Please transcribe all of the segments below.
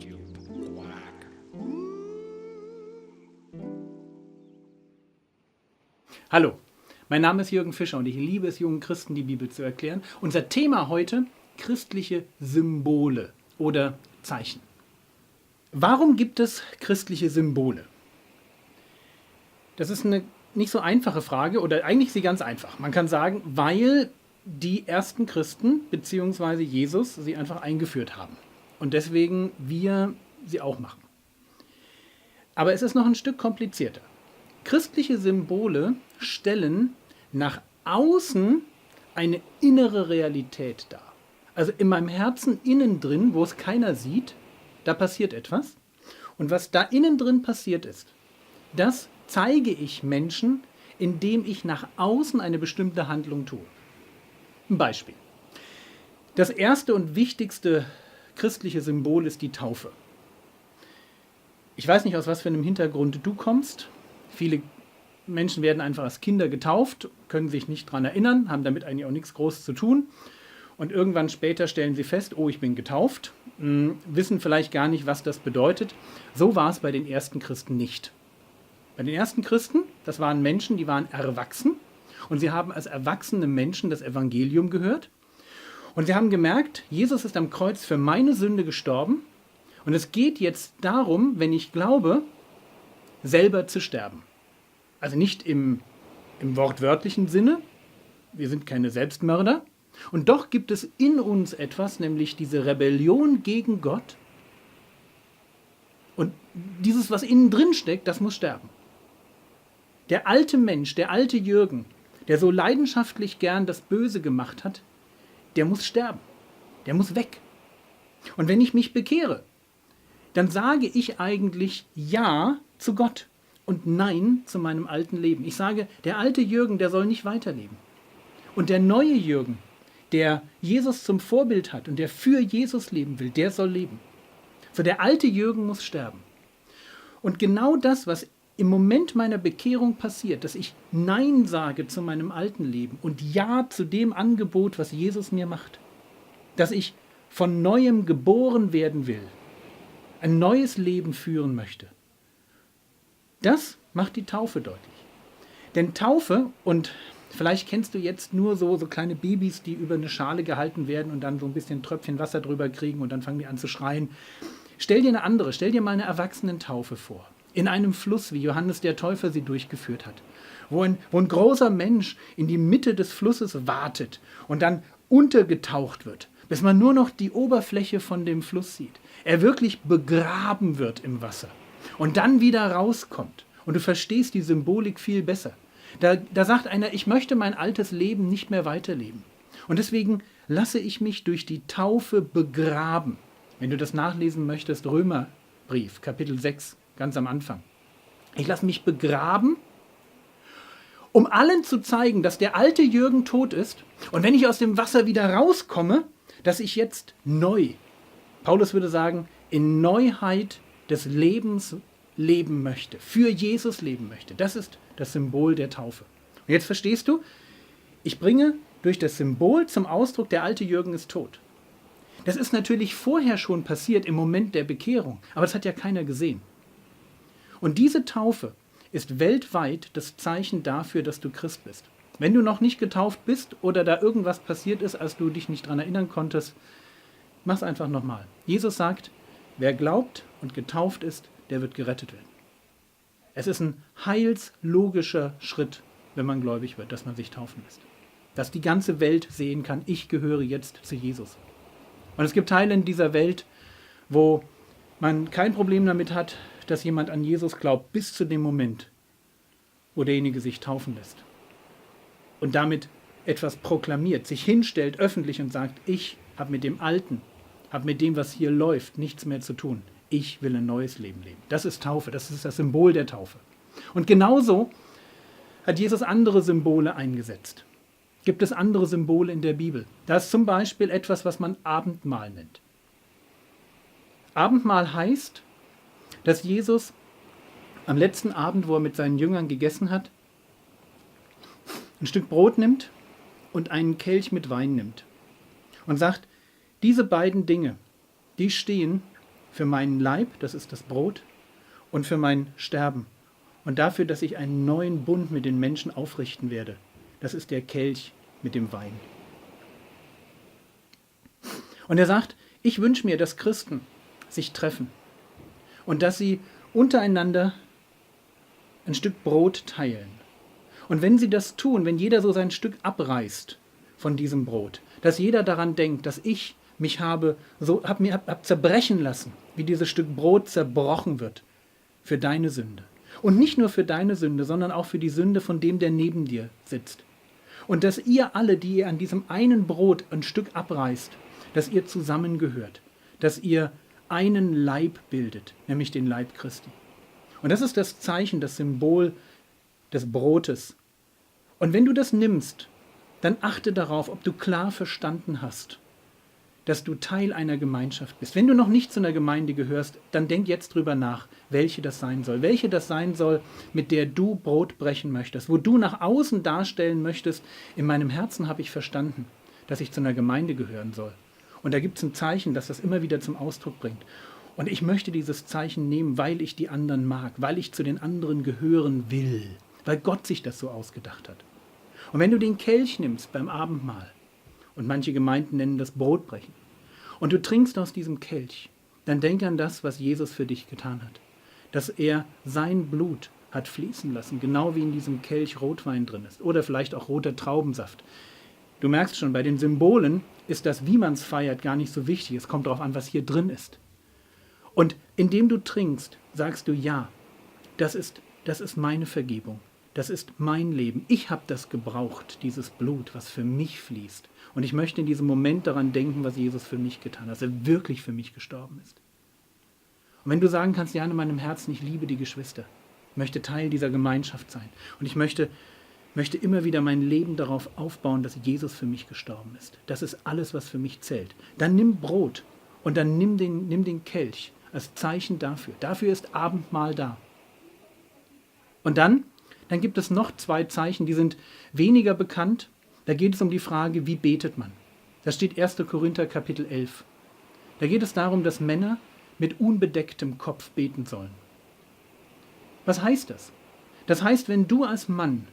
you quack. Hallo, mein Name ist Jürgen Fischer und ich liebe es, jungen Christen die Bibel zu erklären. Unser Thema heute: christliche Symbole oder Zeichen. Warum gibt es christliche Symbole? Das ist eine nicht so einfache Frage, oder eigentlich ist sie ganz einfach. Man kann sagen, weil die ersten Christen bzw. Jesus sie einfach eingeführt haben und deswegen wir sie auch machen. Aber es ist noch ein Stück komplizierter. Christliche Symbole stellen nach außen eine innere Realität dar. Also in meinem Herzen innen drin, wo es keiner sieht, da passiert etwas. Und was da innen drin passiert ist, das zeige ich Menschen, indem ich nach außen eine bestimmte Handlung tue. Ein Beispiel. Das erste und wichtigste christliche Symbol ist die Taufe. Ich weiß nicht, aus was für einem Hintergrund du kommst. Viele Menschen werden einfach als Kinder getauft, können sich nicht daran erinnern, haben damit eigentlich auch nichts Großes zu tun. Und irgendwann später stellen sie fest, oh, ich bin getauft, wissen vielleicht gar nicht, was das bedeutet. So war es bei den ersten Christen nicht. Bei den ersten Christen, das waren Menschen, die waren erwachsen und sie haben als erwachsene Menschen das Evangelium gehört. Und sie haben gemerkt, Jesus ist am Kreuz für meine Sünde gestorben und es geht jetzt darum, wenn ich glaube, selber zu sterben. Also nicht im wortwörtlichen Sinne, wir sind keine Selbstmörder. Und doch gibt es in uns etwas, nämlich diese Rebellion gegen Gott. Und dieses, was innen drin steckt, das muss sterben. Der alte Mensch, der alte Jürgen, der so leidenschaftlich gern das Böse gemacht hat, der muss sterben. Der muss weg. Und wenn ich mich bekehre, dann sage ich eigentlich Ja zu Gott und Nein zu meinem alten Leben. Ich sage, der alte Jürgen, der soll nicht weiterleben. Und der neue Jürgen, der Jesus zum Vorbild hat und der für Jesus leben will, der soll leben. So, der alte Jürgen muss sterben. Und genau das, was im Moment meiner Bekehrung passiert, dass ich Nein sage zu meinem alten Leben und Ja zu dem Angebot, was Jesus mir macht, dass ich von Neuem geboren werden will, ein neues Leben führen möchte, das macht die Taufe deutlich. Denn Taufe, und vielleicht kennst du jetzt nur so kleine Babys, die über eine Schale gehalten werden und dann so ein bisschen Tröpfchen Wasser drüber kriegen und dann fangen die an zu schreien. Stell dir mal eine Erwachsenentaufe vor. In einem Fluss, wie Johannes der Täufer sie durchgeführt hat. Wo ein großer Mensch in die Mitte des Flusses wartet und dann untergetaucht wird, bis man nur noch die Oberfläche von dem Fluss sieht. Er wirklich begraben wird im Wasser und dann wieder rauskommt. Und du verstehst die Symbolik viel besser. Da sagt einer, ich möchte mein altes Leben nicht mehr weiterleben. Und deswegen lasse ich mich durch die Taufe begraben. Wenn du das nachlesen möchtest, Römerbrief, Kapitel 6, ganz am Anfang. Ich lasse mich begraben, um allen zu zeigen, dass der alte Jürgen tot ist. Und wenn ich aus dem Wasser wieder rauskomme, dass ich jetzt neu, Paulus würde sagen, in Neuheit des Lebens leben möchte, für Jesus leben möchte. Das ist das Symbol der Taufe. Und jetzt verstehst du, ich bringe durch das Symbol zum Ausdruck, der alte Jürgen ist tot. Das ist natürlich vorher schon passiert im Moment der Bekehrung, aber das hat ja keiner gesehen. Und diese Taufe ist weltweit das Zeichen dafür, dass du Christ bist. Wenn du noch nicht getauft bist oder da irgendwas passiert ist, als du dich nicht daran erinnern konntest, mach's einfach nochmal. Jesus sagt, wer glaubt und getauft ist, der wird gerettet werden. Es ist ein heilslogischer Schritt, wenn man gläubig wird, dass man sich taufen lässt. Dass die ganze Welt sehen kann, ich gehöre jetzt zu Jesus. Und es gibt Teile in dieser Welt, wo man kein Problem damit hat, dass jemand an Jesus glaubt, bis zu dem Moment, wo derjenige sich taufen lässt. Und damit etwas proklamiert, sich hinstellt öffentlich und sagt, ich habe mit dem Alten, habe mit dem, was hier läuft, nichts mehr zu tun. Ich will ein neues Leben leben. Das ist Taufe, das ist das Symbol der Taufe. Und genauso hat Jesus andere Symbole eingesetzt. Gibt es andere Symbole in der Bibel? Da ist zum Beispiel etwas, was man Abendmahl nennt. Abendmahl heißt, dass Jesus am letzten Abend, wo er mit seinen Jüngern gegessen hat, ein Stück Brot nimmt und einen Kelch mit Wein nimmt und sagt, diese beiden Dinge, die stehen für meinen Leib, das ist das Brot, und für mein Sterben. Und dafür, dass ich einen neuen Bund mit den Menschen aufrichten werde. Das ist der Kelch mit dem Wein. Und er sagt, ich wünsche mir, dass Christen sich treffen und dass sie untereinander ein Stück Brot teilen. Und wenn sie das tun, wenn jeder so sein Stück abreißt von diesem Brot, dass jeder daran denkt, dass ich mich habe zerbrechen lassen, wie dieses Stück Brot zerbrochen wird für deine Sünde. Und nicht nur für deine Sünde, sondern auch für die Sünde von dem, der neben dir sitzt. Und dass ihr alle, die ihr an diesem einen Brot ein Stück abreißt, dass ihr zusammengehört, dass ihr einen Leib bildet, nämlich den Leib Christi. Und das ist das Zeichen, das Symbol des Brotes. Und wenn du das nimmst, dann achte darauf, ob du klar verstanden hast, dass du Teil einer Gemeinschaft bist. Wenn du noch nicht zu einer Gemeinde gehörst, dann denk jetzt drüber nach, welche das sein soll. Welche das sein soll, mit der du Brot brechen möchtest, wo du nach außen darstellen möchtest, in meinem Herzen habe ich verstanden, dass ich zu einer Gemeinde gehören soll. Und da gibt es ein Zeichen, das das immer wieder zum Ausdruck bringt. Und ich möchte dieses Zeichen nehmen, weil ich die anderen mag, weil ich zu den anderen gehören will, weil Gott sich das so ausgedacht hat. Und wenn du den Kelch nimmst beim Abendmahl, und manche Gemeinden nennen das Brotbrechen, und du trinkst aus diesem Kelch, dann denk an das, was Jesus für dich getan hat. Dass er sein Blut hat fließen lassen, genau wie in diesem Kelch Rotwein drin ist. Oder vielleicht auch roter Traubensaft. Du merkst schon, bei den Symbolen ist das, wie man es feiert, gar nicht so wichtig. Es kommt darauf an, was hier drin ist. Und indem du trinkst, sagst du, ja, das ist meine Vergebung. Das ist mein Leben. Ich habe das gebraucht, dieses Blut, was für mich fließt. Und ich möchte in diesem Moment daran denken, was Jesus für mich getan hat, dass er wirklich für mich gestorben ist. Und wenn du sagen kannst, ja, in meinem Herzen, ich liebe die Geschwister, ich möchte Teil dieser Gemeinschaft sein und ich möchte immer wieder mein Leben darauf aufbauen, dass Jesus für mich gestorben ist. Das ist alles, was für mich zählt. Dann nimm Brot und dann nimm den Kelch als Zeichen dafür. Dafür ist Abendmahl da. Und dann gibt es noch 2 Zeichen, die sind weniger bekannt. Da geht es um die Frage, wie betet man? Das steht 1. Korinther Kapitel 11. Da geht es darum, dass Männer mit unbedecktem Kopf beten sollen. Was heißt das? Das heißt, wenn du als Mann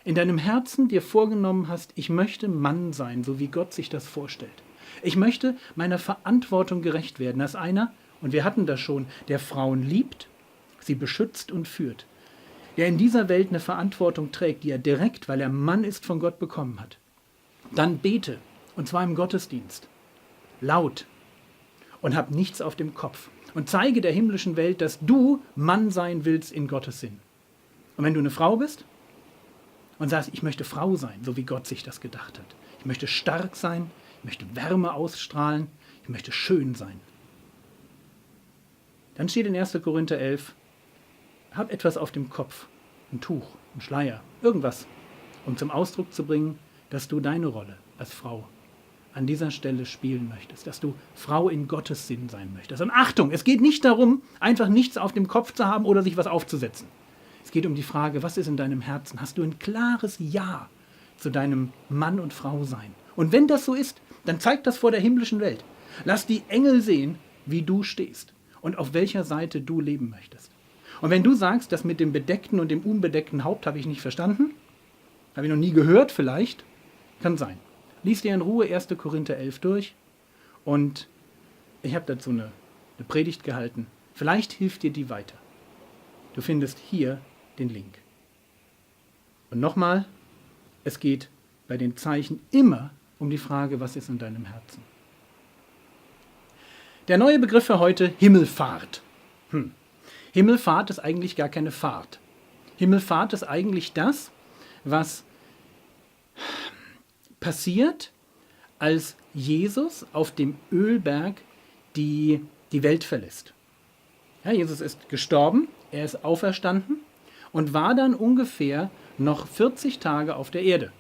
in deinem Herzen dir vorgenommen hast, ich möchte Mann sein, so wie Gott sich das vorstellt. Ich möchte meiner Verantwortung gerecht werden als einer, und wir hatten das schon, der Frauen liebt, sie beschützt und führt. Der in dieser Welt eine Verantwortung trägt, die er direkt, weil er Mann ist, von Gott bekommen hat. Dann bete, und zwar im Gottesdienst, laut, und hab nichts auf dem Kopf. Und zeige der himmlischen Welt, dass du Mann sein willst in Gottes Sinn. Und wenn du eine Frau bist und sagst, ich möchte Frau sein, so wie Gott sich das gedacht hat. Ich möchte stark sein, ich möchte Wärme ausstrahlen, ich möchte schön sein. Dann steht in 1. Korinther 11, hab etwas auf dem Kopf, ein Tuch, ein Schleier, irgendwas, um zum Ausdruck zu bringen, dass du deine Rolle als Frau an dieser Stelle spielen möchtest, dass du Frau in Gottes Sinn sein möchtest. Und Achtung, es geht nicht darum, einfach nichts auf dem Kopf zu haben oder sich was aufzusetzen. Es geht um die Frage, was ist in deinem Herzen? Hast du ein klares Ja zu deinem Mann und Frau sein? Und wenn das so ist, dann zeig das vor der himmlischen Welt. Lass die Engel sehen, wie du stehst und auf welcher Seite du leben möchtest. Und wenn du sagst, das mit dem bedeckten und dem unbedeckten Haupt habe ich nicht verstanden, habe ich noch nie gehört vielleicht, kann sein. Lies dir in Ruhe 1. Korinther 11 durch und ich habe dazu eine Predigt gehalten. Vielleicht hilft dir die weiter. Du findest hier den Link. Und nochmal, es geht bei den Zeichen immer um die Frage, was ist in deinem Herzen? Der neue Begriff für heute, Himmelfahrt. Himmelfahrt ist eigentlich gar keine Fahrt. Himmelfahrt ist eigentlich das, was passiert, als Jesus auf dem Ölberg die Welt verlässt. Ja, Jesus ist gestorben, er ist auferstanden und war dann ungefähr noch 40 Tage auf der Erde.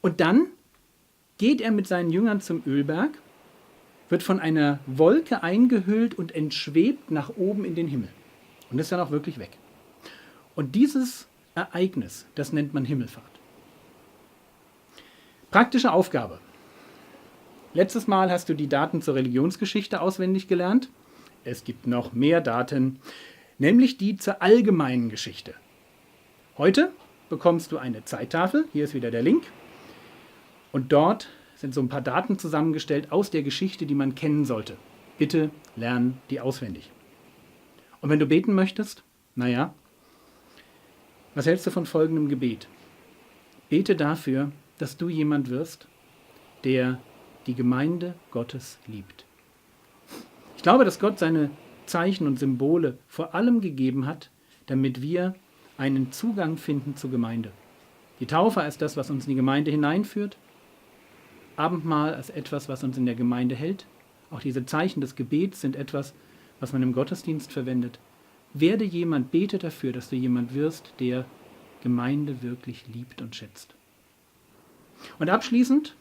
Und dann geht er mit seinen Jüngern zum Ölberg, wird von einer Wolke eingehüllt und entschwebt nach oben in den Himmel. Und ist dann auch wirklich weg. Und dieses Ereignis, das nennt man Himmelfahrt. Praktische Aufgabe. Letztes Mal hast du die Daten zur Religionsgeschichte auswendig gelernt. Es gibt noch mehr Daten, nämlich die zur allgemeinen Geschichte. Heute bekommst du eine Zeittafel, hier ist wieder der Link, und dort sind so ein paar Daten zusammengestellt aus der Geschichte, die man kennen sollte. Bitte lern die auswendig. Und wenn du beten möchtest, naja, was hältst du von folgendem Gebet? Bete dafür, dass du jemand wirst, der die Gemeinde Gottes liebt. Ich glaube, dass Gott seine Zeichen und Symbole vor allem gegeben hat, damit wir einen Zugang finden zur Gemeinde. Die Taufe als das, was uns in die Gemeinde hineinführt, Abendmahl als etwas, was uns in der Gemeinde hält. Auch diese Zeichen des Gebets sind etwas, was man im Gottesdienst verwendet. Werde jemand, bete dafür, dass du jemand wirst, der Gemeinde wirklich liebt und schätzt. Und abschließend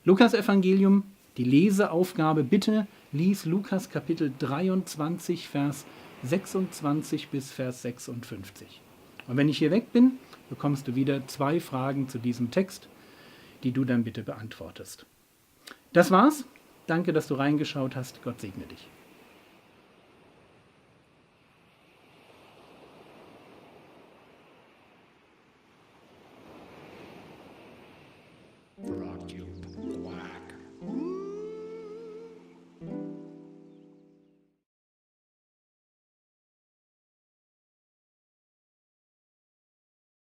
Lukas-Evangelium, die Leseaufgabe. Bitte lies Lukas Kapitel 23, Vers 26 bis Vers 56. Und wenn ich hier weg bin, bekommst du wieder 2 Fragen zu diesem Text, die du dann bitte beantwortest. Das war's. Danke, dass du reingeschaut hast. Gott segne dich. Brought to you